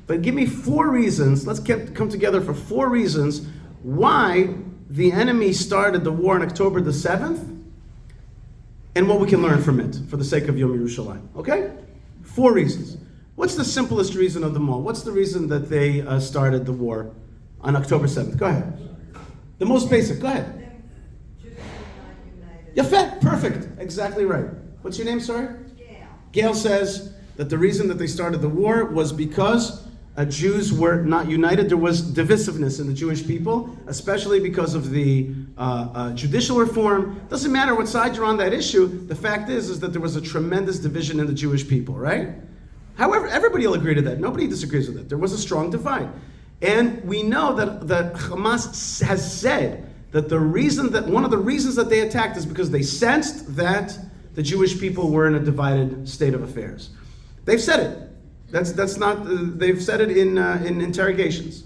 But give me 4 reasons, let's come together for 4 reasons why the enemy started the war on October the 7th, and what we can learn from it for the sake of Yom Yerushalayim. Okay? 4 reasons. What's the simplest reason of them all? What's the reason that they started the war on October 7th? Go ahead. The most basic. Go ahead. Yafet. Perfect. Exactly right. What's your name, sorry? Gail. Gail says that the reason that they started the war was because Jews were not united. There was divisiveness in the Jewish people, especially because of the judicial reform. Doesn't matter what side you're on that issue. The fact is that there was a tremendous division in the Jewish people, right? However, everybody will agree to that. Nobody disagrees with it. There was a strong divide. And we know that Hamas has said that one of the reasons that they attacked is because they sensed that the Jewish people were in a divided state of affairs. They've said it. That's not. They've said it in interrogations.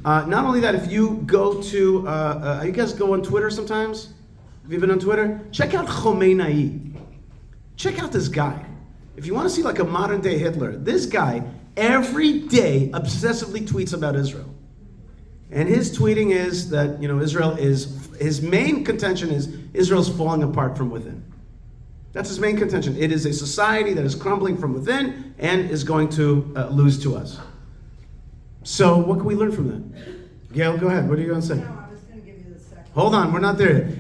Not only that, if you go to, you guys go on Twitter sometimes. Have you been on Twitter? Check out Khomeini. Check out this guy. If you want to see like a modern day Hitler, this guy every day obsessively tweets about Israel. And his tweeting is that his main contention is Israel's falling apart from within. That's his main contention. It is a society that is crumbling from within and is going to lose to us. So what can we learn from that? Gail, go ahead. What are you going to say? No, I was going to give you the second. Hold on, we're not there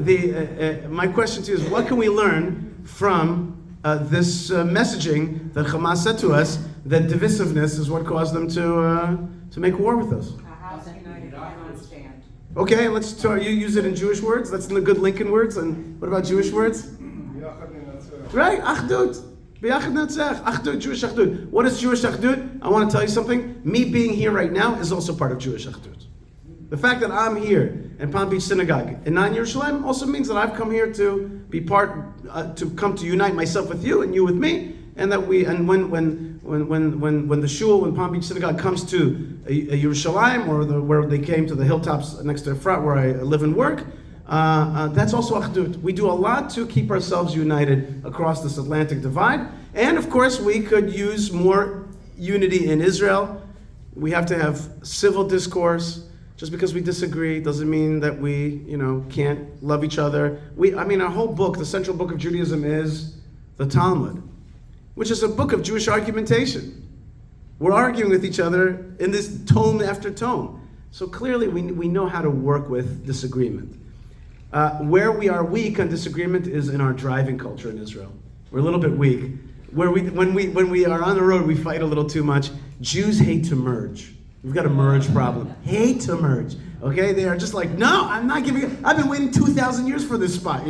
yet. My question to you is, what can we learn from this messaging that Hamas said to us that divisiveness is what caused them to make war with us? A house united cannot stand. Okay, you use it in Jewish words. That's in the good Lincoln words. And what about Jewish words? Right, Achdut. B'yachad natzach. Achdut, Jewish Achdut. What is Jewish Achdut? I want to tell you something. Me being here right now is also part of Jewish Achdut. The fact that I'm here in Palm Beach Synagogue in Non Yerushalayim also means that I've come here to be to come to unite myself with you and you with me, and that when the shul, when Palm Beach Synagogue comes to Yerushalayim, or where they came to the hilltops next to Efrat where I live and work, that's also Achdut. We do a lot to keep ourselves united across this Atlantic divide, and of course we could use more unity in Israel. We have to have civil discourse. Just because we disagree doesn't mean that we, can't love each other. Our whole book, the central book of Judaism, is the Talmud, which is a book of Jewish argumentation. We're arguing with each other in this tome after tome. So clearly we know how to work with disagreement. Where we are weak on disagreement is in our driving culture in Israel. We're a little bit weak. When we are on the road, we fight a little too much. Jews hate to merge. We've got a merge problem. Hate to merge. Okay? They are just like, no, I'm not giving it. I've been waiting 2,000 years for this spot,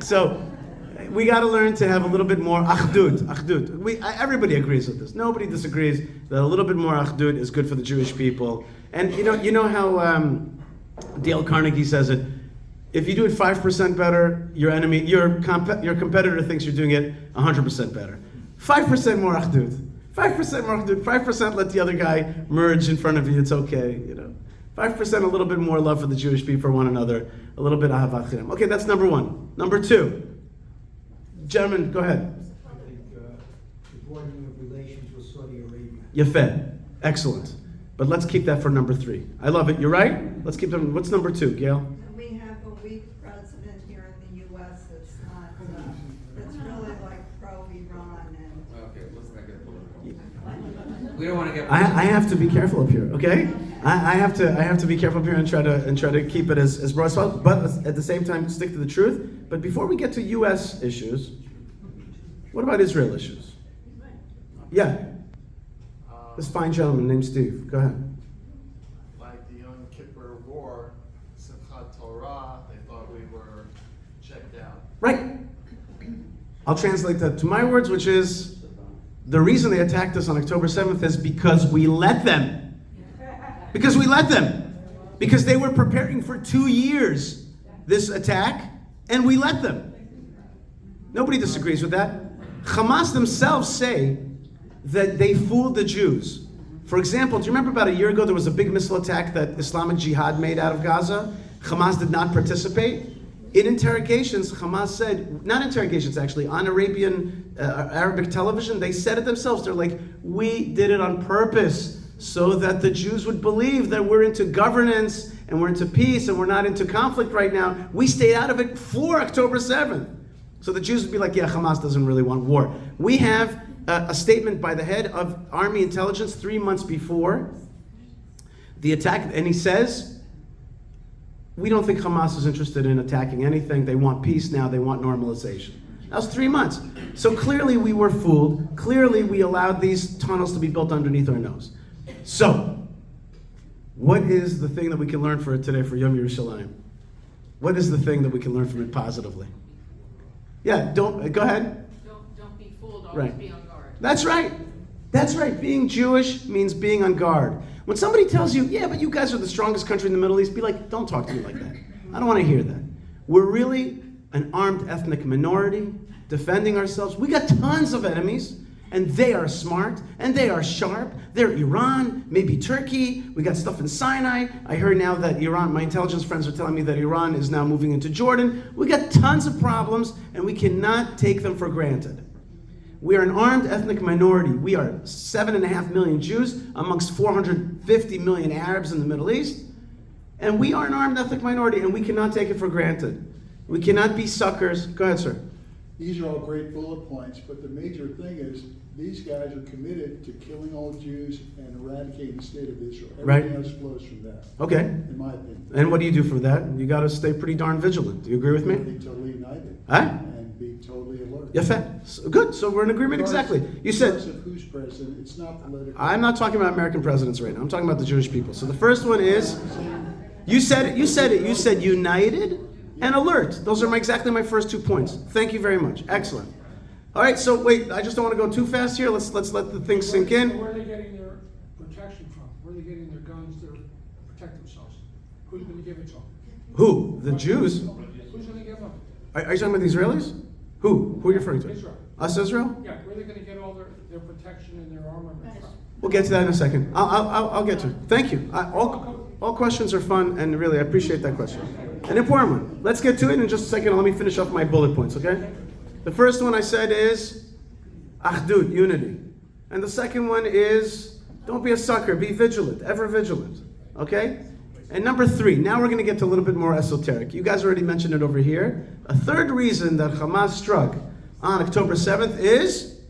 So we got to learn to have a little bit more achdut. Everybody agrees with this. Nobody disagrees that a little bit more achdut is good for the Jewish people. And you know how Dale Carnegie says it, if you do it 5% better, your competitor thinks you're doing it 100% better. 5% more achdut. 5% more achdut. 5% let the other guy merge in front of you. It's okay, 5% a little bit more love for the Jewish people, for one another. A little bit ahavat chinam. Okay, that's number 1. Number 2. Gentlemen, go ahead. I think avoiding of relations with Saudi Arabia. Yafet. Excellent. But let's keep that for number 3. I love it. You're right. Let's keep them. What's number 2, Gail? And we have a weak president here in the U.S. that's not, that's really like pro-Iran and... Okay, let's not get political. We don't want to get I have to be careful up here, okay? I have to be careful up here and try to keep it as broad as possible, but at the same time stick to the truth. But before we get to U.S. issues, what about Israel issues? Yeah. This fine gentleman named Steve. Go ahead. Like the Yom Kippur War, Simchat Torah, they thought we were checked out. Right. I'll translate that to my words, which is the reason they attacked us on October 7th is because we let them. Because we let them. Because they were preparing for 2 years this attack, and we let them. Nobody disagrees with that. Hamas themselves say that they fooled the Jews. For example, do you remember about a year ago there was a big missile attack that Islamic Jihad made out of Gaza? Hamas did not participate. In interrogations, Hamas said, not interrogations actually, on Arabic television, they said it themselves. They're like, we did it on purpose so that the Jews would believe that we're into governance and we're into peace and we're not into conflict right now. We stayed out of it for October 7th. So the Jews would be like, yeah, Hamas doesn't really want war. We have a statement by the head of Army Intelligence 3 months before the attack, and he says, we don't think Hamas is interested in attacking anything. They want peace now. They want normalization. That was 3 months. So clearly we were fooled. Clearly we allowed these tunnels to be built underneath our nose. So, what is the thing that we can learn for it today for Yom Yerushalayim? What is the thing that we can learn from it positively? Yeah, go ahead. Don't be fooled, always Right. be on guard. That's right. That's right. Being Jewish means being on guard. When somebody tells you, yeah, but you guys are the strongest country in the Middle East, be like, don't talk to me like that. I don't want to hear that. We're really an armed ethnic minority defending ourselves. We got tons of enemies, and they are smart, and they are sharp. They're Iran, maybe Turkey. We got stuff in Sinai. I heard now that Iran, my intelligence friends are telling me that Iran is now moving into Jordan. We got tons of problems, and we cannot take them for granted. We are an armed ethnic minority. We are 7.5 million Jews amongst 450 million Arabs in the Middle East. And we are an armed ethnic minority, and we cannot take it for granted. We cannot be suckers. Go ahead, sir. These are all great bullet points, but the major thing is these guys are committed to killing all Jews and eradicating the state of Israel. Right. Everything else flows from that, Okay. in my opinion. And what do you do for that? You got to stay pretty darn vigilant. Do you agree with me? Be totally united. Huh? And be totally alert. Yeah, good. So we're in agreement exactly. You said, Regardless of who's president, it's not political. I'm not talking about American presidents right now. I'm talking about the Jewish people. So the first one is, you said it. You said united and alert. Those are exactly my first 2 points. Thank you very much. Excellent. All right, so wait, I just don't want to go too fast here. Let's let the thing sink in. Where are they getting their protection from? Where are they getting their guns to protect themselves? Who's going to give it to them? Who? The Jews? Who's going to give them? Are you talking about the Israelis? Who? Who are you referring to? Israel. Us, Israel? Yeah, where are they going to get all their protection and their armament from? We'll get to that in a second. I'll get to it. Thank you. All questions are fun, and really, I appreciate that question. An important one. Let's get to it in just a second. Let me finish off my bullet points, okay? The first one I said is achdut, unity. And the second one is don't be a sucker, be vigilant, ever vigilant, okay? And number 3, now we're going to get to a little bit more esoteric. You guys already mentioned it over here. A third reason that Hamas struck on October 7th is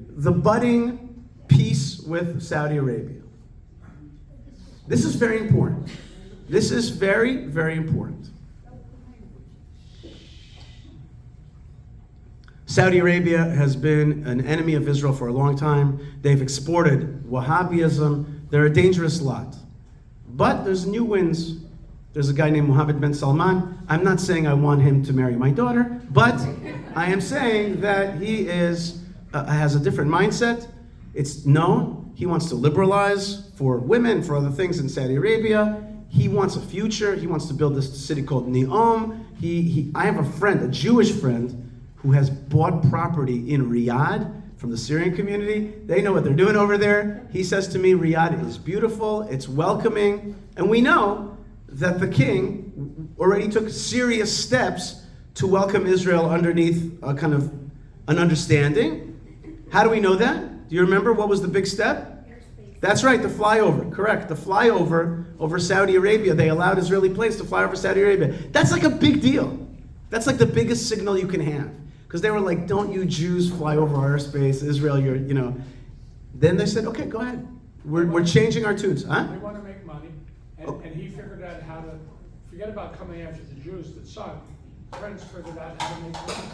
the budding peace with Saudi Arabia. This is very important. This is very, very important. Saudi Arabia has been an enemy of Israel for a long time. They've exported Wahhabism. They're a dangerous lot. But there's new winds. There's a guy named Mohammed bin Salman. I'm not saying I want him to marry my daughter, but I am saying that he has a different mindset. It's known. He wants to liberalize for women, for other things in Saudi Arabia. He wants a future. He wants to build this city called Neom. I have a friend, a Jewish friend, who has bought property in Riyadh from the Syrian community. They know what they're doing over there. He says to me, Riyadh is beautiful, it's welcoming, and we know that the king already took serious steps to welcome Israel underneath a kind of an understanding. How do we know that? Do you remember what was the big step? That's right, the flyover, correct. The flyover over Saudi Arabia. They allowed Israeli planes to fly over Saudi Arabia. That's like a big deal. That's like the biggest signal you can have. Because they were like, don't you Jews fly over our airspace, Israel, Then they said, okay, go ahead. We're changing our tunes. Huh? They want to make money, and he figured out how to, forget about coming after the Jews, the son, Prince figured out how to make money.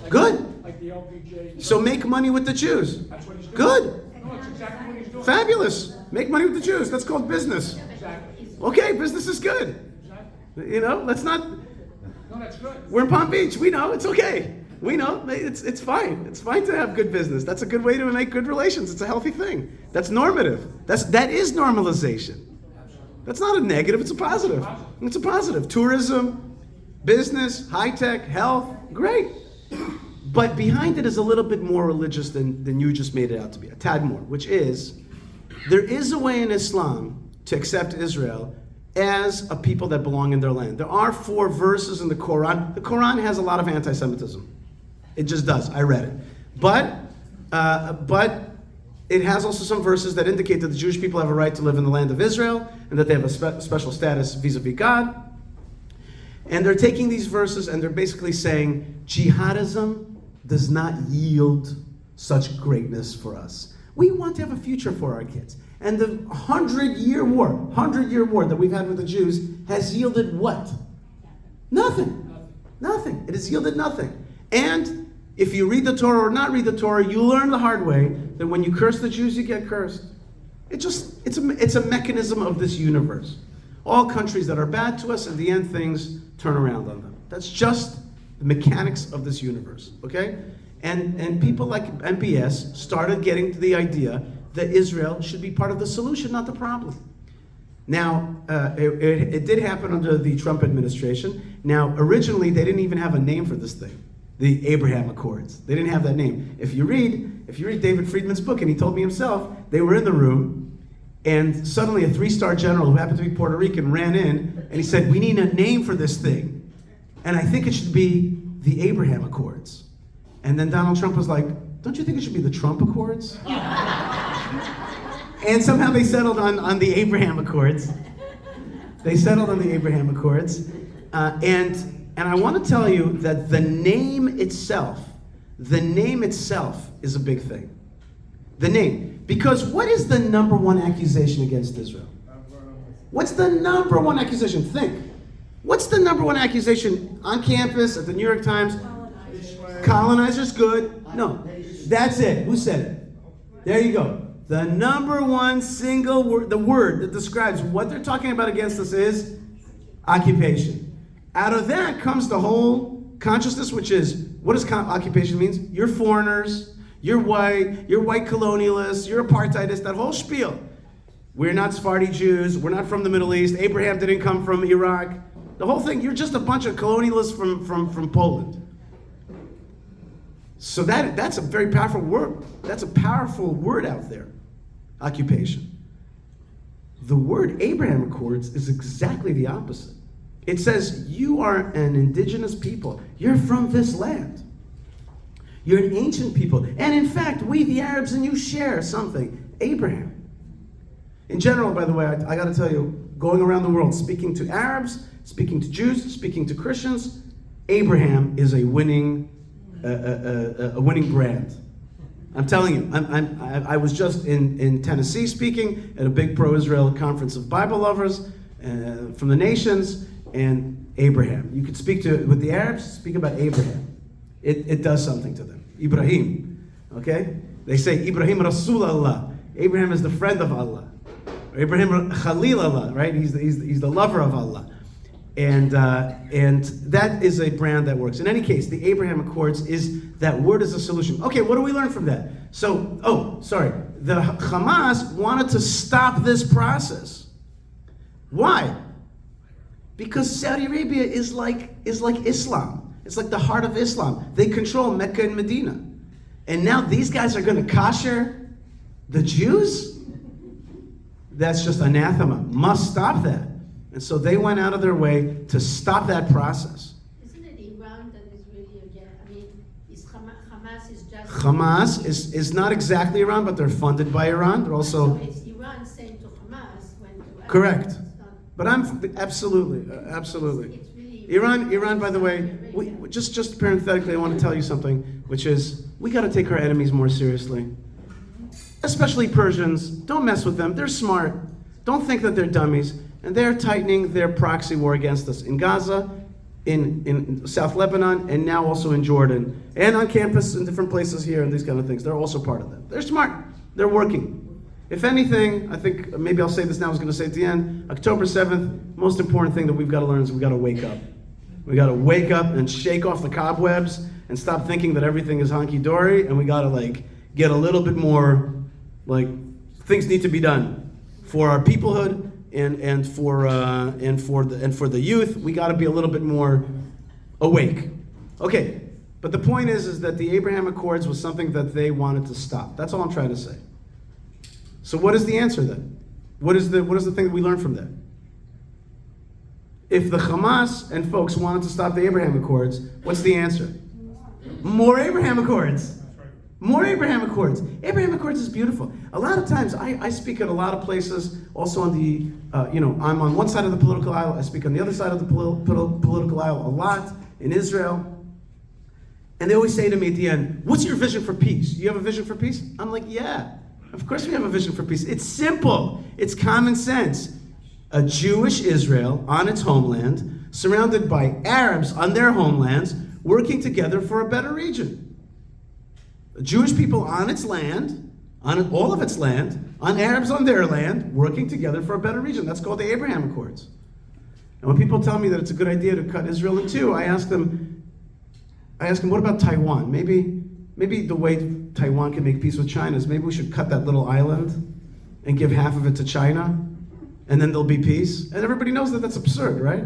Good. Like the LPJ. So make money with the Jews. That's what he's doing. Good. No, that's exactly what he's doing. Fabulous. Make money with the Jews. That's called business. Exactly. Okay, business is good. Exactly. Let's not, No, that's good. we're in Palm Beach. We know, it's okay. We know, it's fine. It's fine to have good business. That's a good way to make good relations. It's a healthy thing. That's normative. That is normalization. That's not a negative, it's a positive. It's a positive. Tourism, business, high tech, health, great. But behind it is a little bit more religious than you just made it out to be, a tad more, which is, there is a way in Islam to accept Israel as a people that belong in their land. There are 4 verses in the Quran. The Quran has a lot of anti-Semitism. It just does. I read it. But it has also some verses that indicate that the Jewish people have a right to live in the land of Israel and that they have a special status vis-a-vis God. And they're taking these verses and they're basically saying jihadism does not yield such greatness for us. We want to have a future for our kids. And the 100-year war that we've had with the Jews has yielded what? Nothing. Nothing. It has yielded nothing. And if you read the Torah or not read the Torah, you learn the hard way that when you curse the Jews, you get cursed. It's a mechanism of this universe. All countries that are bad to us, in the end, things turn around on them. That's just the mechanics of this universe, okay? And people like MPS started getting to the idea that Israel should be part of the solution, not the problem. Now, it did happen under the Trump administration. Now, originally, they didn't even have a name for this thing, the Abraham Accords. They didn't have that name. If you read David Friedman's book, and he told me himself, they were in the room, and suddenly a 3-star general who happened to be Puerto Rican ran in, and he said, we need a name for this thing. And I think it should be the Abraham Accords. And then Donald Trump was like, don't you think it should be the Trump Accords? And somehow they settled on the Abraham Accords. They settled on the Abraham Accords. And I want to tell you that the name itself is a big thing. The name. Because what is the number one accusation against Israel? What's the number one accusation? Think. What's the number one accusation on campus, at the New York Times? Colonizers, good. No, that's it. Who said it? There you go. The number one single word, the word that describes what they're talking about against us is occupation. Out of that comes the whole consciousness, which is, what does occupation means? You're foreigners, you're white colonialists, you're apartheidists, that whole spiel. We're not Sephardi Jews, we're not from the Middle East, Abraham didn't come from Iraq. The whole thing, you're just a bunch of colonialists from Poland. So that's a very powerful word. That's a powerful word out there, occupation. The word Abraham Accords is exactly the opposite. It says, you are an indigenous people. You're from this land. You're an ancient people. And in fact, we, the Arabs, and you share something. Abraham. In general, by the way, I got to tell you, going around the world, speaking to Arabs, speaking to Jews, speaking to Christians, Abraham is a winning brand. I'm telling you, I was just in Tennessee speaking at a big pro-Israel conference of Bible lovers from the nations, and Abraham. You could speak with the Arabs, speak about Abraham. It does something to them. Ibrahim, okay? They say Ibrahim Rasul Allah. Abraham is the friend of Allah. Abraham Khalil Allah, right? He's the lover of Allah. And that is a brand that works. In any case, the Abraham Accords is that word is a solution. Okay, what do we learn from that? So, the Hamas wanted to stop this process. Why? Because Saudi Arabia is like Islam. It's like the heart of Islam. They control Mecca and Medina. And now these guys are going to kosher the Jews? That's just anathema. Must stop that. And so they went out of their way to stop that process. Isn't it Iran that is really again? I mean, Hamas is just... Hamas is not exactly Iran, but they're funded by Iran. They're also... So it's Iran saying to Hamas when to... Correct. But I'm absolutely. It's really Iran, by the way, just parenthetically, I want to tell you something, which is, we got to take our enemies more seriously. Especially Persians. Don't mess with them. They're smart. Don't think that they're dummies. And they're tightening their proxy war against us in Gaza, in South Lebanon, and now also in Jordan, and on campus in different places here and these kind of things. They're also part of that. They're smart. They're working. If anything, I think, maybe I'll say this now, I was going to say at the end, October 7th, most important thing that we've got to learn is we've got to wake up. We got to wake up and shake off the cobwebs and stop thinking that everything is hunky-dory, and we got to get a little bit more, things need to be done for our peoplehood and for the youth. We got to be a little bit more awake. Okay, but the point is that the Abraham Accords was something that they wanted to stop. That's all I'm trying to say. So what is the answer then? What is the thing that we learn from that? If the Hamas and folks wanted to stop the Abraham Accords, what's the answer? More Abraham Accords. More Abraham Accords. Abraham Accords is beautiful. A lot of times, I speak at a lot of places, also on the, I'm on one side of the political aisle, I speak on the other side of the political aisle a lot, in Israel. And they always say to me at the end, what's your vision for peace? You have a vision for peace? I'm like, yeah, of course we have a vision for peace. It's simple. It's common sense. A Jewish Israel on its homeland, surrounded by Arabs on their homelands, working together for a better region. Jewish people on its land, on all of its land, on Arabs on their land, working together for a better region. That's called the Abraham Accords. And when people tell me that it's a good idea to cut Israel in two, I ask them, what about Taiwan? Maybe the way Taiwan can make peace with China is maybe we should cut that little island and give half of it to China, and then there'll be peace. And everybody knows that that's absurd, right?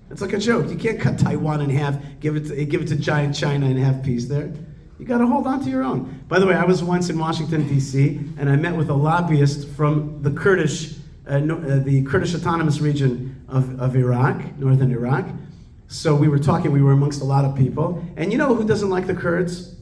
It's like a joke. You can't cut Taiwan in half, give it to giant China and have peace there. You got to hold on to your own. By the way, I was once in Washington, D.C., and I met with a lobbyist from the Kurdish autonomous region of Iraq, northern Iraq. So we were talking, we were amongst a lot of people. And you know who doesn't like the Kurds?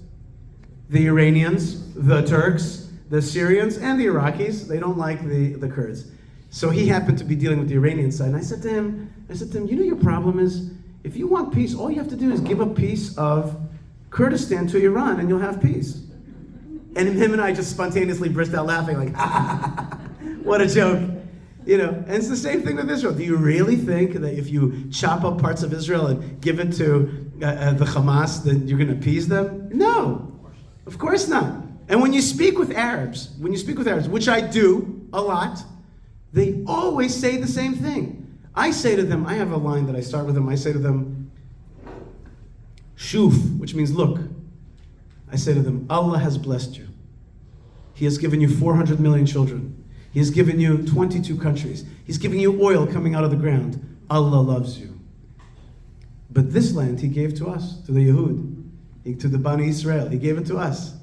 The Iranians, the Turks, the Syrians, and the Iraqis. They don't like the Kurds. So he happened to be dealing with the Iranian side. And I said to him, you know your problem is, if you want peace, all you have to do is give a piece of Kurdistan to Iran and you'll have peace. And him and I just spontaneously burst out laughing like, what a joke. And it's the same thing with Israel. Do you really think that if you chop up parts of Israel and give it to the Hamas, then you're going to appease them? No, of course not. And when you speak with Arabs, which I do a lot, they always say the same thing. I say to them, I have a line that I start with them, I say to them, Shuf, which means look. I say to them, Allah has blessed you. He has given you 400 million children. He has given you 22 countries. He's giving you oil coming out of the ground. Allah loves you. But this land He gave to us, to the Yehud, to the Bani Israel. He gave it to us.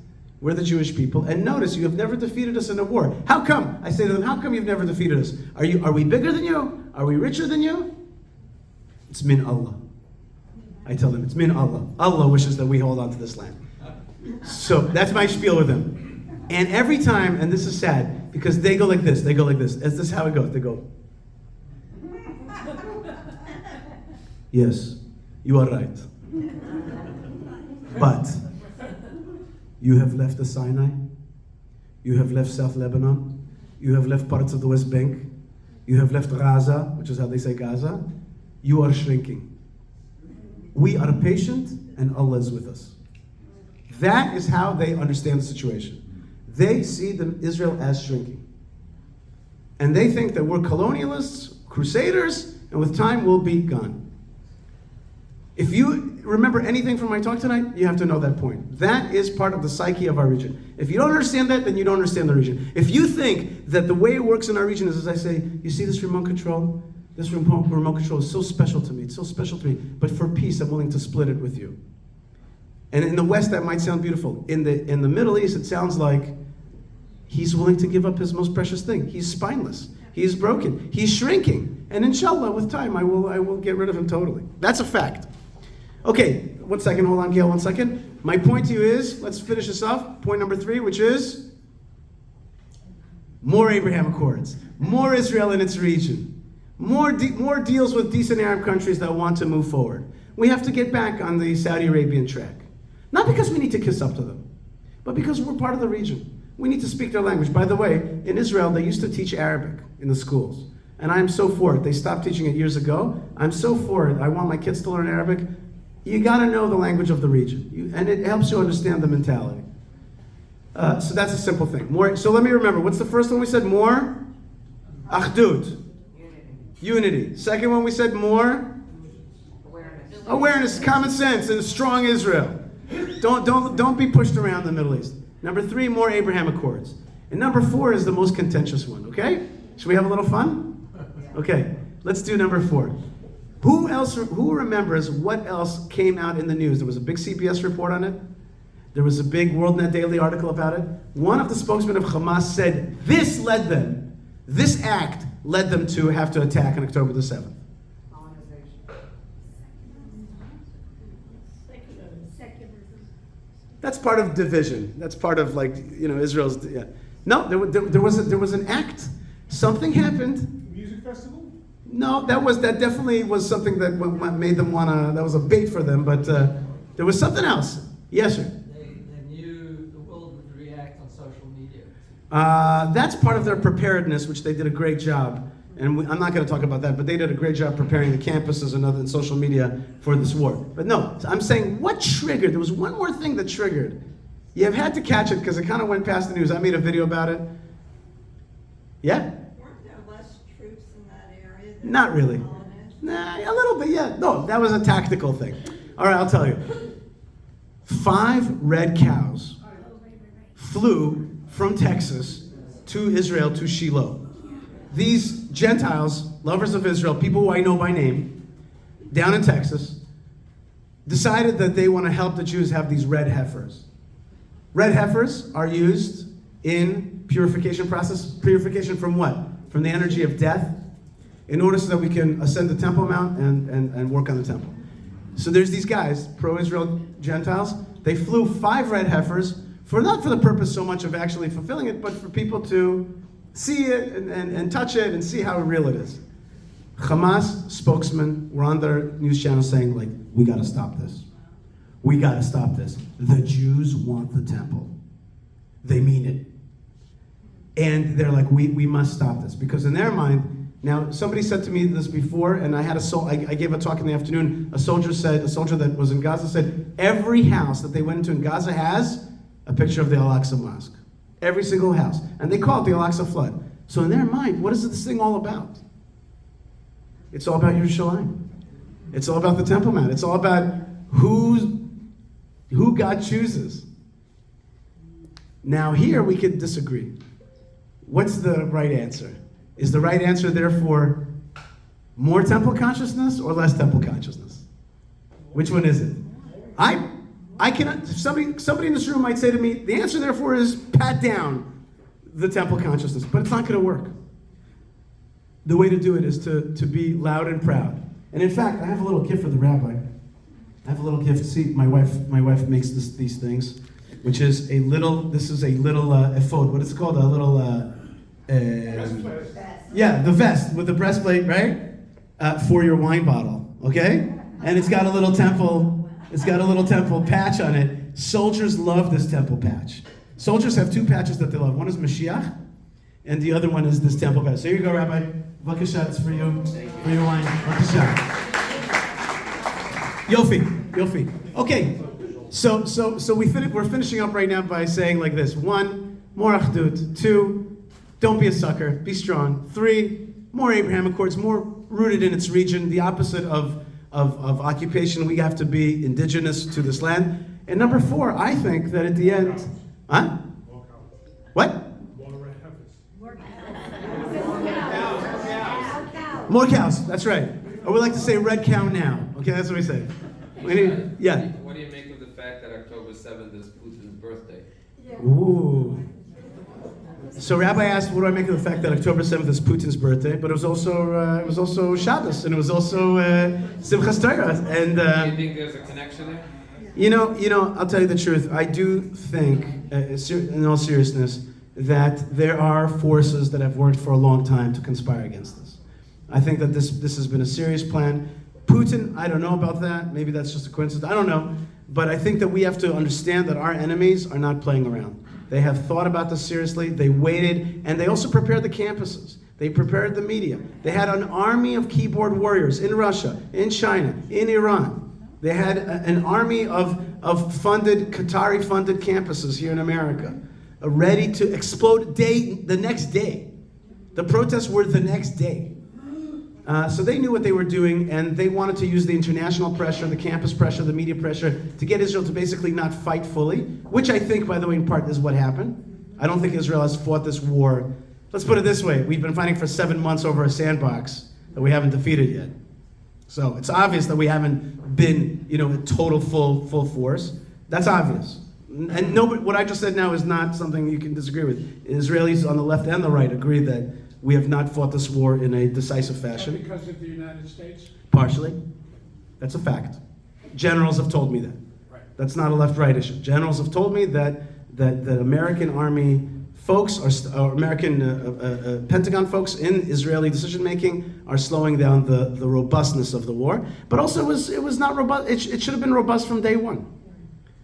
We're the Jewish people. And notice, you have never defeated us in a war. How come? I say to them, how come you've never defeated us? Are we bigger than you? Are we richer than you? It's min Allah. I tell them, it's min Allah. Allah wishes that we hold on to this land. So that's my spiel with them. And every time, and this is sad, because they go like this. Is this how it goes? They go, yes, you are right. But you have left the Sinai. You have left South Lebanon. You have left parts of the West Bank. You have left Gaza, which is how they say Gaza. You are shrinking. We are patient, and Allah is with us. That is how they understand the situation. They see Israel as shrinking. And they think that we're colonialists, crusaders, and with time we'll be gone. If you remember anything from my talk tonight, you have to know that point. That is part of the psyche of our region. If you don't understand that, then you don't understand the region. If you think that the way it works in our region is, as I say, you see this remote control? This remote control is so special to me. It's so special to me. But for peace, I'm willing to split it with you. And in the West, that might sound beautiful. In the Middle East, it sounds like he's willing to give up his most precious thing. He's spineless. He's broken. He's shrinking. And inshallah, with time, I will get rid of him totally. That's a fact. Okay, 1 second. Hold on, Gail, 1 second. My point to you is, let's finish this off. Point number 3, which is more Abraham Accords. More Israel in its region. More deals with decent Arab countries that want to move forward. We have to get back on the Saudi Arabian track. Not because we need to kiss up to them, but because we're part of the region. We need to speak their language. By the way, in Israel, they used to teach Arabic in the schools. And I'm so for it. They stopped teaching it years ago. I'm so for it. I want my kids to learn Arabic. You got to know the language of the region. And it helps you understand the mentality. So that's a simple thing. So let me remember. What's the first one we said? More? Achdut. Unity. Second one we said more? Awareness, common sense, and a strong Israel. Don't be pushed around the Middle East. Number 3, more Abraham Accords. And number 4 is the most contentious one, okay? Should we have a little fun? Okay, let's do number 4. Who remembers what else came out in the news? There was a big CBS report on it. There was a big WorldNet Daily article about it. One of the spokesmen of Hamas said this act led them to have to attack on October the 7th. That's part of division. That's part of Israel's. Yeah. No, there was an act. Something happened. Music festival? No, that definitely was something that made them wanna. That was a bait for them. But there was something else. Yes, sir. They knew the world would react on social media. That's part of their preparedness, which they did a great job. And I'm not going to talk about that, but they did a great job preparing the campuses and social media for this war. But no, I'm saying what triggered? There was one more thing that triggered. You have had to catch it because it kind of went past the news. I made a video about it. Yeah? Weren't there less troops in that area? Not really. On it? Nah, a little bit, yeah. No, that was a tactical thing. All right, I'll tell you. 5 red cows flew from Texas to Israel, to Shiloh. These Gentiles, lovers of Israel, people who I know by name, down in Texas, decided that they want to help the Jews have these red heifers. Red heifers are used in purification process. Purification from what? From the energy of death, in order so that we can ascend the Temple Mount and work on the temple. So there's these guys, pro-Israel Gentiles. They flew 5 red heifers, not for the purpose so much of actually fulfilling it, but for people to see it and touch it and see how real it is. Hamas spokesmen were on their news channel saying, like, we got to stop this. We got to stop this. The Jews want the temple. They mean it. And they're like, we must stop this. Because in their mind, now somebody said to me this before, and I gave a talk in the afternoon. A soldier that was in Gaza said, every house that they went into in Gaza has a picture of the Al-Aqsa Mosque. Every single house. And they call it the Al-Aqsa Flood. So in their mind, what is this thing all about? It's all about Yerushalayim. It's all about the Temple Mount. It's all about who God chooses. Now here we could disagree. What's the right answer? Is the right answer therefore more temple consciousness or less temple consciousness? Which one is it? I cannot. Somebody in this room might say to me, the answer therefore is pat down the temple consciousness, but it's not going to work. The way to do it is to be loud and proud. And in fact, I have a little gift for the rabbi. I have a little gift. See, my wife makes these things, which is a little. This is a little ephod. What is it called? A little. Yeah, the vest with the breastplate, right? For your wine bottle, okay? And it's got a little temple. It's got a little temple patch on it. Soldiers love this temple patch. Soldiers have 2 patches that they love. One is Mashiach, and the other one is this temple patch. So here you go, Rabbi. Vakasha, it's for you, for your wine. Vakasha. Yofi. Okay, so we're finishing up right now by saying like this. 1, more achdut. 2, don't be a sucker, be strong. 3, more Abraham Accords, more rooted in its region, the opposite of occupation. We have to be indigenous to this land. And number 4, I think that at the end, huh? What? More cows, that's right. Or we like to say red cow now. Okay, that's what we say. Yeah. What do you make of the fact that October 7th is Putin's birthday? Ooh. So Rabbi asked, what do I make of the fact that October 7th is Putin's birthday? But it was also Shabbos, and it was also Simchas Torah. And do you think there's a connection there? You know, I'll tell you the truth. I do think, in all seriousness, that there are forces that have worked for a long time to conspire against us. I think that this has been a serious plan. Putin, I don't know about that. Maybe that's just a coincidence. I don't know. But I think that we have to understand that our enemies are not playing around. They have thought about this seriously. They waited, and they also prepared the campuses. They prepared the media. They had an army of keyboard warriors in Russia, in China, in Iran. They had an army of Qatari-funded campuses here in America, ready to explode the next day. The protests were the next day. So they knew what they were doing, and they wanted to use the international pressure, the campus pressure, the media pressure, to get Israel to basically not fight fully, which I think, by the way, in part is what happened. I don't think Israel has fought this war. Let's put it this way. We've been fighting for 7 months over a sandbox that we haven't defeated yet. So it's obvious that we haven't been, at total full force. That's obvious. And what I just said now is not something you can disagree with. Israelis on the left and the right agree that we have not fought this war in a decisive fashion. Because of the United States? Partially. That's a fact. Generals have told me that. Right. That's not a left-right issue. Generals have told me that American army folks or American Pentagon folks in Israeli decision-making are slowing down the robustness of the war. But also it was not robust. It should have been robust from day one.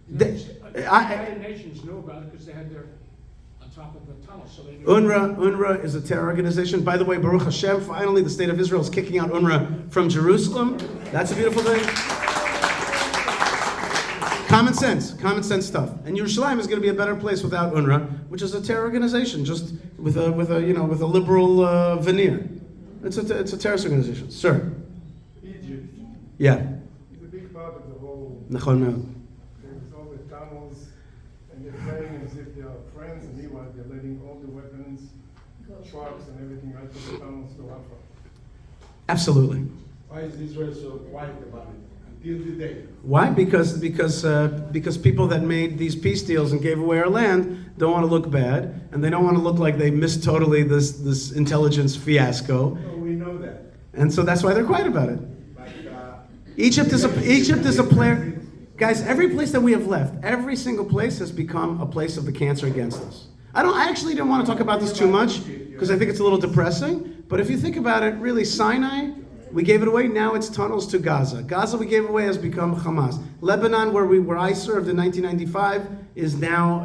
The United Nations knew about it because they had their on top of the tunnel, so they knew. UNRWA is a terror organization. By the way, Baruch Hashem, finally the state of Israel is kicking out UNRWA from Jerusalem. That's a beautiful thing. Common sense stuff. And Yerushalayim is going to be a better place without UNRWA, which is a terror organization, just with a liberal veneer. It's a terrorist organization, sir. Egypt Yeah. is a big part of the whole. Nachon me'od. There's all the tunnels, and they're playing as if they are friends, and meanwhile they're letting all the weapons, trucks, and everything right to the tunnels to Rafah. Absolutely. Why is Israel so quiet about it until today? Why? Because people that made these peace deals and gave away our land don't want to look bad, and they don't want to look like they missed totally this intelligence fiasco, No, we know that. and so that's why they're quiet about it. But Egypt is a player. Guys, every place that we have left, every single place has become a place of the cancer against us. I actually didn't want to talk about this too much because I think it's a little depressing. But if you think about it, really, Sinai, we gave it away. Now it's tunnels to Gaza. Gaza we gave away has become Hamas. Lebanon, where I served in 1995, is now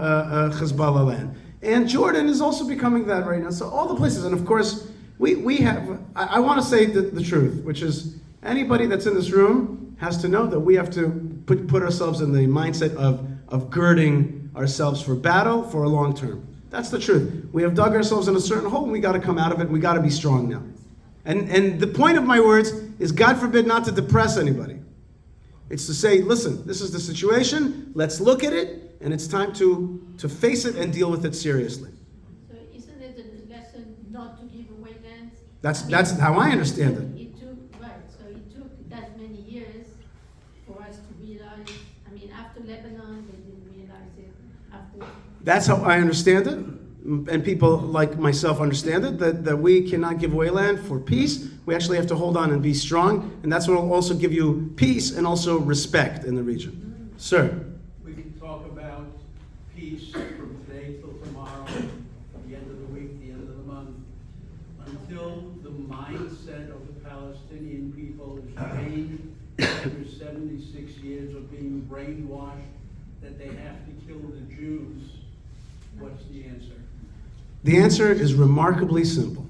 Hezbollah land. And Jordan is also becoming that right now. So all the places, and of course, we have. I want to say the truth, which is anybody that's in this room has to know that we have to put ourselves in the mindset of girding ourselves for battle for a long term. That's the truth. We have dug ourselves in a certain hole, and we got to come out of it. We got to be strong now. And the point of my words is, God forbid, not to depress anybody. It's to say, listen, this is the situation. Let's look at it, and it's time to face it and deal with it seriously. So isn't it a lesson not to give away land? That's how I understand it. It took that many years for us to realize. I mean, after Lebanon, they didn't realize it. After. That's how I understand it. And people like myself understand it, that we cannot give away land for peace. We actually have to hold on and be strong. And that's what will also give you peace and also respect in the region. Sir. We can talk about peace from today till tomorrow, the end of the week, the end of the month, until the mindset of the Palestinian people is changed after 76 years of being brainwashed that they have to kill the Jews. What's the answer? The answer is remarkably simple.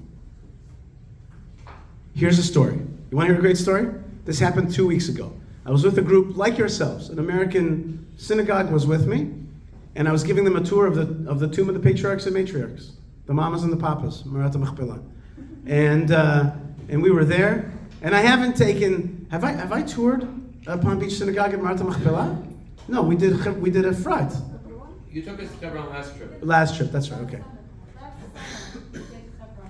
Here's a story. You want to hear a great story? This happened 2 weeks ago. I was with a group like yourselves. An American synagogue was with me, and I was giving them a tour of the tomb of the patriarchs and matriarchs, the mamas and the papas, Marat Machpelah. And we were there, and I haven't taken. Have I toured Palm Beach Synagogue at Marat Machpelah? No, we did a Fright. You took us to Hebron last trip. Last trip, that's right, okay.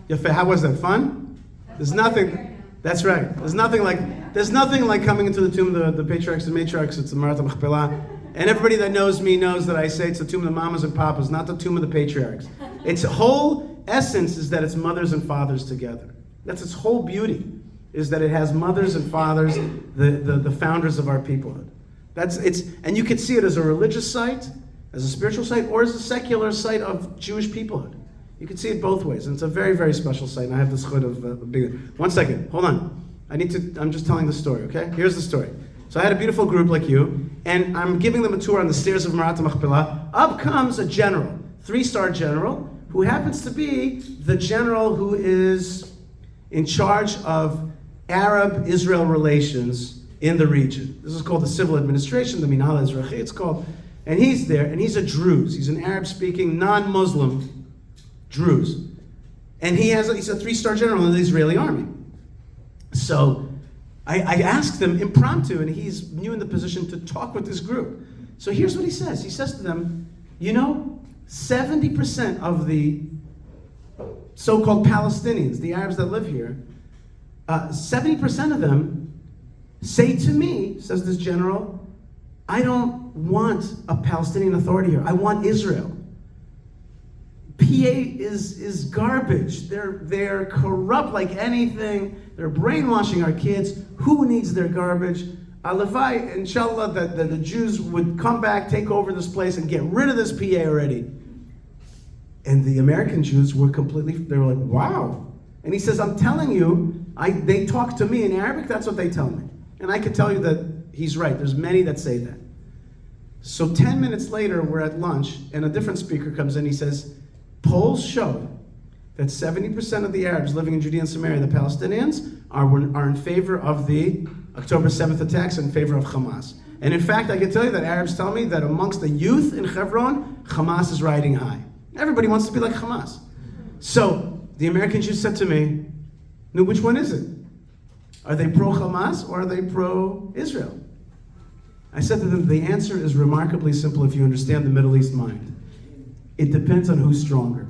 Yafe, how was that? Fun? There's nothing, that's right. There's nothing like coming into the tomb of the patriarchs and matriarchs. It's the Marat Machpelah. And everybody that knows me knows that I say it's the tomb of the mamas and papas, not the tomb of the patriarchs. Its whole essence is that it's mothers and fathers together. That's its whole beauty, is that it has mothers and fathers, the founders of our peoplehood. And you can see it as a religious site, as a spiritual site, or as a secular site of Jewish peoplehood. You can see it both ways, and it's a very, very special site, and I have the chud of being there. 1 second, hold on. I'm just telling the story, okay? Here's the story. So I had a beautiful group like you, and I'm giving them a tour on the stairs of Marat Machpelah. Up comes a general, 3-star general, who happens to be the general who is in charge of Arab-Israel relations in the region. This is called the civil administration, the Minhal Ezrachi, it's called. And he's there, and he's a Druze. He's an Arab-speaking, non-Muslim Druze. And he's a 3-star general in the Israeli army. So I asked him impromptu, and he's new in the position to talk with this group. So here's what he says. He says to them, 70% of the so-called Palestinians, the Arabs that live here, 70% of them say to me, says this general, I don't want a Palestinian authority here. I want Israel. PA is garbage. They're corrupt like anything. They're brainwashing our kids. Who needs their garbage? Alavai, inshallah, that the Jews would come back, take over this place, and get rid of this PA already. And the American Jews were they were like, wow. And he says, I'm telling you, they talk to me in Arabic, that's what they tell me. And I can tell you that he's right. There's many that say that. So 10 minutes later, we're at lunch, and a different speaker comes in. He says, polls show that 70% of the Arabs living in Judea and Samaria, the Palestinians, are in favor of the October 7th attacks, in favor of Hamas. And in fact, I can tell you that Arabs tell me that amongst the youth in Hebron, Hamas is riding high. Everybody wants to be like Hamas. So the American Jews said to me, no, which one is it? Are they pro-Hamas or are they pro-Israel? I said to them, the answer is remarkably simple if you understand the Middle East mind. It depends on who's stronger.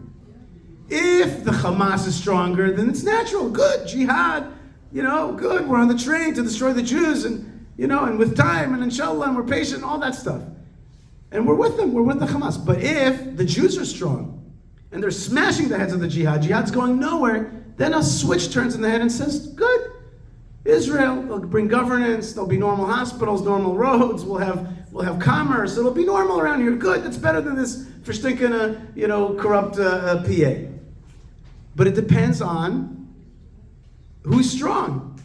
If the Hamas is stronger, then it's natural, good, jihad, good, we're on the train to destroy the Jews, and with time, and inshallah, and we're patient, all that stuff. And we're with them, we're with the Hamas. But if the Jews are strong, and they're smashing the heads of the jihad's going nowhere, then a switch turns in the head and says, good, Israel, they'll bring governance, there'll be normal hospitals, normal roads, we'll have commerce, it'll be normal around here, good, that's better than this verstinken, corrupt PA. But it depends on who's strong.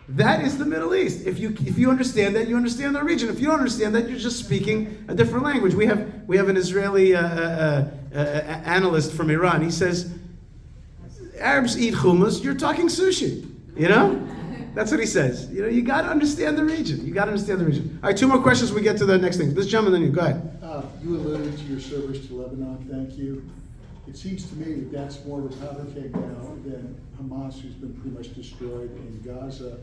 That is the Middle East. If you understand that, you understand the region. If you don't understand that, you're just speaking a different language. We have an Israeli analyst from Iran. He says, Arabs eat hummus, you're talking sushi. That's what he says. You got to understand the region. You got to understand the region. All right, 2 more questions. We get to the next thing. This gentleman, then you. Go ahead. You alluded to your service to Lebanon. Thank you. It seems to me that that's more of a powder keg now than Hamas, who's been pretty much destroyed in Gaza.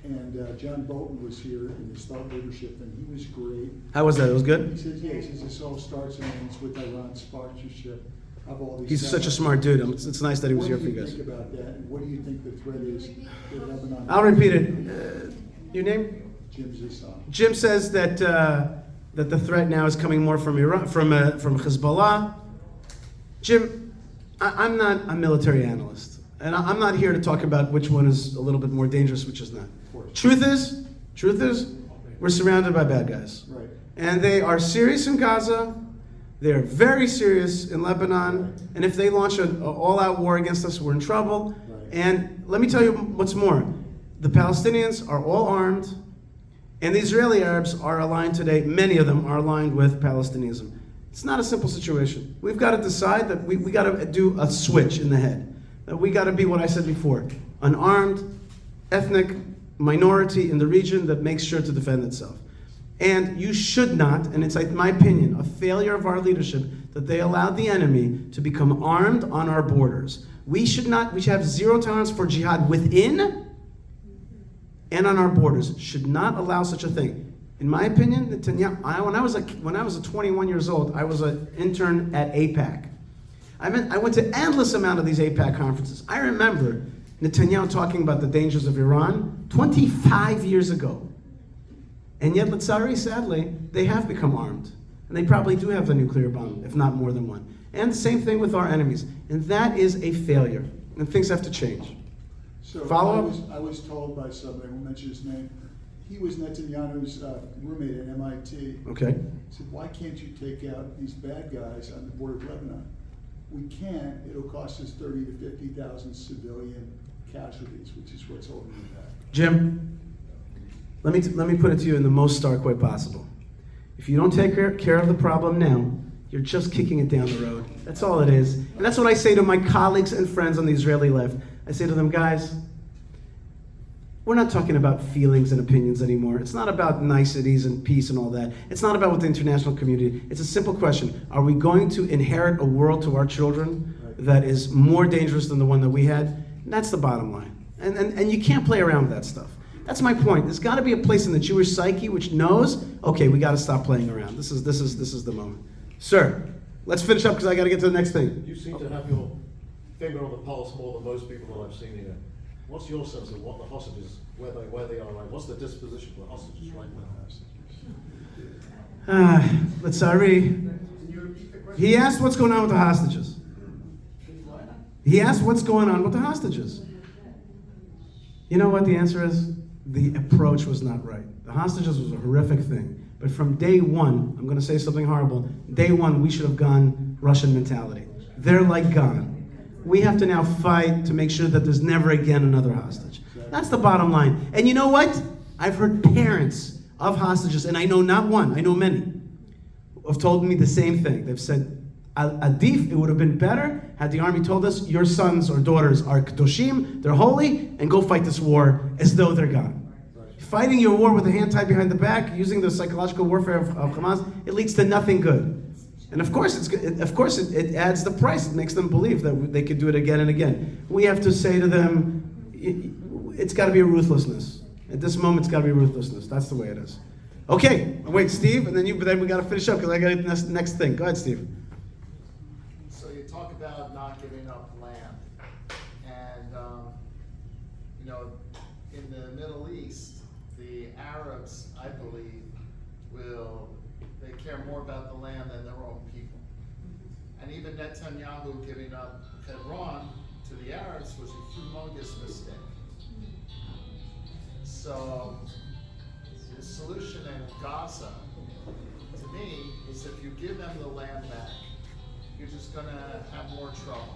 And John Bolton was here in his thought leadership, and he was great. How was that? It was good? He says, yes, this all starts and ends with Iran's sponsorship of all these. He's such a smart dude. It's nice that he was here for you guys. What do you think about that, and what do you think the threat is to Lebanon? I'll repeat it. Your name? Jim Zisson. Jim says that the threat now is coming more from Iran, from Hezbollah. Jim, I'm not a military analyst, and I'm not here to talk about which one is a little bit more dangerous, which is not. Truth is, we're surrounded by bad guys. Right. And they are serious in Gaza, they are very serious in Lebanon, and if they launch an all-out war against us, we're in trouble. Right. And let me tell you what's more. The Palestinians are all armed, and the Israeli Arabs are aligned today, many of them are aligned with Palestinianism. It's not a simple situation. We've got to decide that we got to do a switch in the head. That we got to be what I said before, an armed, ethnic minority in the region that makes sure to defend itself. And you should not, and it's my opinion, a failure of our leadership that they allowed the enemy to become armed on our borders. We should have zero tolerance for jihad within and on our borders. Should not allow such a thing. In my opinion, Netanyahu, when I was 21 years old, I was an intern at AIPAC. I went to endless amount of these AIPAC conferences. I remember Netanyahu talking about the dangers of Iran 25 years ago. And yet, Litzari, sadly, they have become armed. And they probably do have a nuclear bomb, if not more than one. And the same thing with our enemies. And that is a failure. And things have to change. So Follow up? I was told by somebody, I won't mention his name, he was Netanyahu's roommate at MIT. Okay. He said, why can't you take out these bad guys on the border of Lebanon? We can't. It'll cost us 30 to 50,000 civilian casualties, which is what's holding it back. Jim, let me put it to you in the most stark way possible. If you don't take care of the problem now, you're just kicking it down the road. That's all it is. And that's what I say to my colleagues and friends on the Israeli left. I say to them, guys, we're not talking about feelings and opinions anymore. It's not about niceties and peace and all that. It's not about what the international community. It's a simple question. Are we going to inherit a world to our children that is more dangerous than the one that we had? And that's the bottom line. And you can't play around with that stuff. That's my point. There's got to be a place in the Jewish psyche which knows, okay, we got to stop playing around. This is the moment. Sir, let's finish up because I got to get to the next thing. You seem to have your finger on the pulse more than most people that I've seen here. What's your sense of what the hostages, where they are right? What's the disposition for the hostages right now? Litzari, he asked what's going on with the hostages. He asked what's going on with the hostages. You know what the answer is? the approach was not right. The hostages was a horrific thing. But from day one, I'm going to say something horrible, day one we should have gone Russian mentality. They're like gone. We have to now fight to make sure that there's never again another hostage. That's the bottom line. And you know what? I've heard parents of hostages, and I know not one, I know many, have told me the same thing. They've said, Adif, it would have been better had the army told us your sons or daughters are Kedoshim, they're holy, and go fight this war as though they're gone. Fighting your war with a hand tied behind the back, using the psychological warfare of Hamas, it leads to nothing good. And of course, it adds the price. It makes them believe that they could do it again and again. We have to say to them, it's got to be a ruthlessness. At this moment, it's got to be ruthlessness. That's the way it is. Okay, wait, Steve, and then we got to finish up because I got the next thing. Go ahead, Steve. So you talk about not giving up land, and in the Middle East, the Arabs, I believe, they care more about the land than their own people. And even Netanyahu giving up Hebron to the Arabs was a humongous mistake. So the solution in Gaza, to me, is if you give them the land back, you're just going to have more trouble.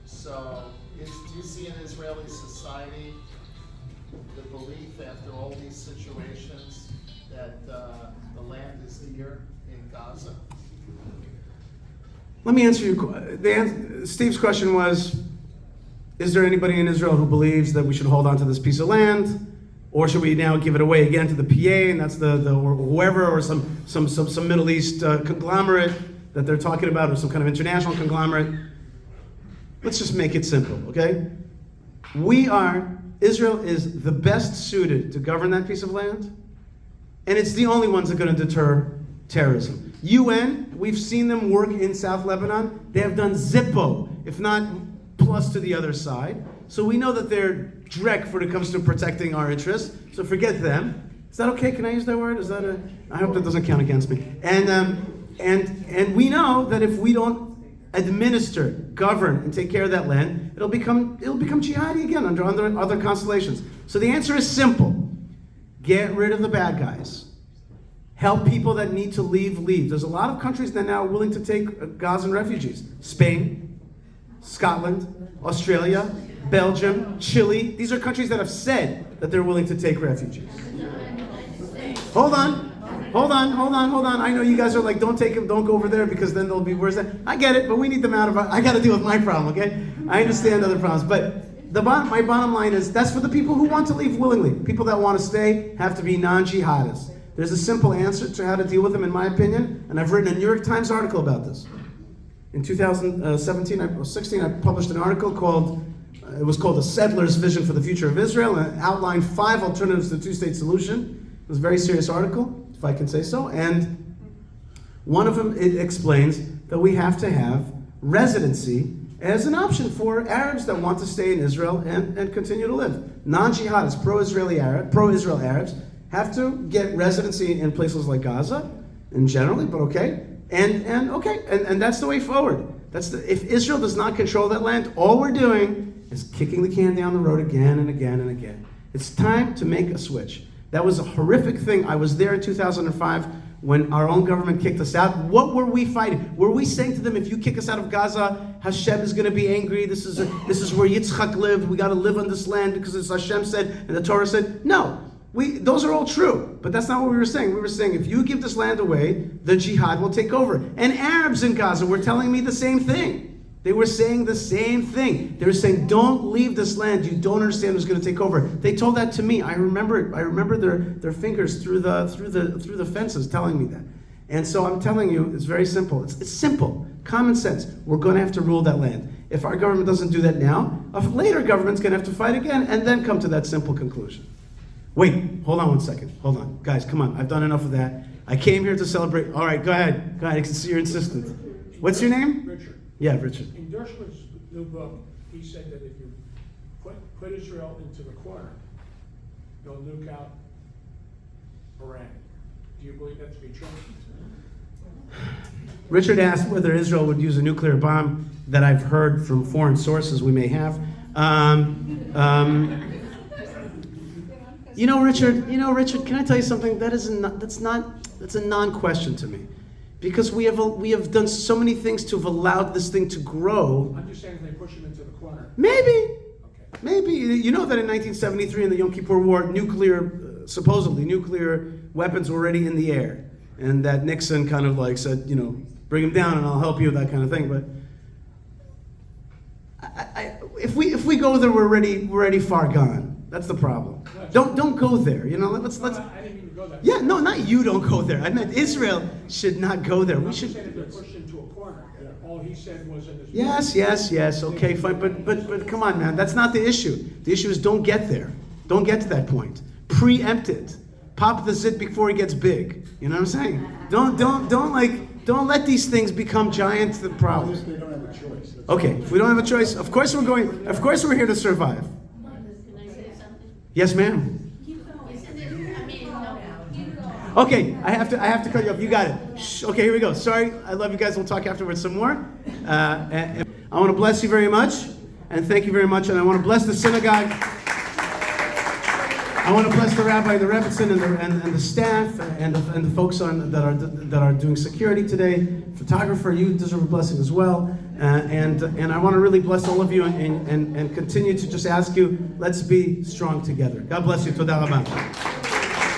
So do you see in Israeli society the belief after all these situations that the land is dear in Gaza? Let me answer you. Steve's question was, is there anybody in Israel who believes that we should hold on to this piece of land? Or should we now give it away again to the PA, and that's or whoever, or some Middle East conglomerate that they're talking about, or some kind of international conglomerate? Let's just make it simple, okay? Israel is the best suited to govern that piece of land, and it's the only ones that are going to deter terrorism. UN, we've seen them work in South Lebanon. They have done Zippo, if not plus to the other side. So we know that they're dreck when it comes to protecting our interests. So forget them. Is that okay? Can I use that word? I hope that doesn't count against me. And we know that if we don't administer, govern, and take care of that land, it'll become jihadi again under other constellations. So the answer is simple. Get rid of the bad guys. Help people that need to leave. There's a lot of countries that are now willing to take Gazan refugees. Spain, Scotland, Australia, Belgium, Chile. These are countries that have said that they're willing to take refugees. Hold on. I know you guys are like, don't take them, don't go over there because then they'll be worse. I get it, but we need them out of I got to deal with my problem, okay? I understand other problems, but my bottom line is that's for the people who want to leave willingly. People that want to stay have to be non-jihadists. There's a simple answer to how to deal with them, in my opinion, and I've written a New York Times article about this. In 2016, I published an article called It was called A Settler's Vision for the Future of Israel, and it outlined 5 alternatives to the two-state solution. It was a very serious article, if I can say so, and one of them, it explains that we have to have residency as an option for Arabs that want to stay in Israel and continue to live. Non-jihadists, pro-Israel Arabs have to get residency in places like Gaza, and generally, but okay. And that's the way forward. If Israel does not control that land, all we're doing is kicking the can down the road again and again and again. It's time to make a switch. That was a horrific thing. I was there in 2005 when our own government kicked us out. What were we fighting? Were we saying to them, if you kick us out of Gaza, Hashem is going to be angry. This is where Yitzchak lived. We got to live on this land because it's Hashem said and the Torah said. No. Those are all true, but that's not what we were saying. We were saying if you give this land away, the jihad will take over. And Arabs in Gaza were telling me the same thing. They were saying the same thing. They were saying, don't leave this land. You don't understand who's going to take over. They told that to me. I remember it. I remember their fingers through the fences telling me that. And so I'm telling you, it's very simple. It's simple, common sense. We're going to have to rule that land. If our government doesn't do that now, a later government's going to have to fight again and then come to that simple conclusion. Wait, hold on one second. Hold on. Guys, come on. I've done enough of that. I came here to celebrate. All right, go ahead. Go ahead. I can see you're insistent. What's your name? Richard. Yeah, Richard. In Dershowitz' new book, he said that if you put Israel into the corner, they'll nuke out Iran. Do you believe that to be true? Richard asked whether Israel would use a nuclear bomb that I've heard from foreign sources we may have. You know, Richard, can I tell you something? That's a non-question to me. Because we have done so many things to have allowed this thing to grow. I'm just saying they push him into the corner. Maybe. Okay. Maybe. You know that in 1973 in the Yom Kippur War, supposedly nuclear weapons were already in the air. And that Nixon kind of like said, bring them down and I'll help you, that kind of thing. But if we go there, we're already far gone. That's the problem. Don't go there. Let's. I didn't mean to go that. Yeah, no, not you. Don't go there. I meant Israel should not go there. We I'm should. just saying if they're pushed into a corner, all he said was in his. Yes. Okay, fine. But come on, man. That's not the issue. The issue is don't get there. Don't get to that point. Preempt it. Pop the zit before he gets big. You know what I'm saying? Don't let these things become giant problems. They don't have a choice. Okay, if we don't have a choice, of course we're here to survive. Can I say something? Yes, ma'am. Isn't it, I mean, no. Okay, I have to cut you off. You got it. Shh, okay, here we go. Sorry, I love you guys. We'll talk afterwards some more. And I want to bless you very much, and thank you very much. And I want to bless the synagogue. I want to bless the rabbi, the rebbitzin, and the staff, and the folks that are doing security today. Photographer, you deserve a blessing as well. And I want to really bless all of you and continue to just ask you, let's be strong together. God bless you. Toda rabah.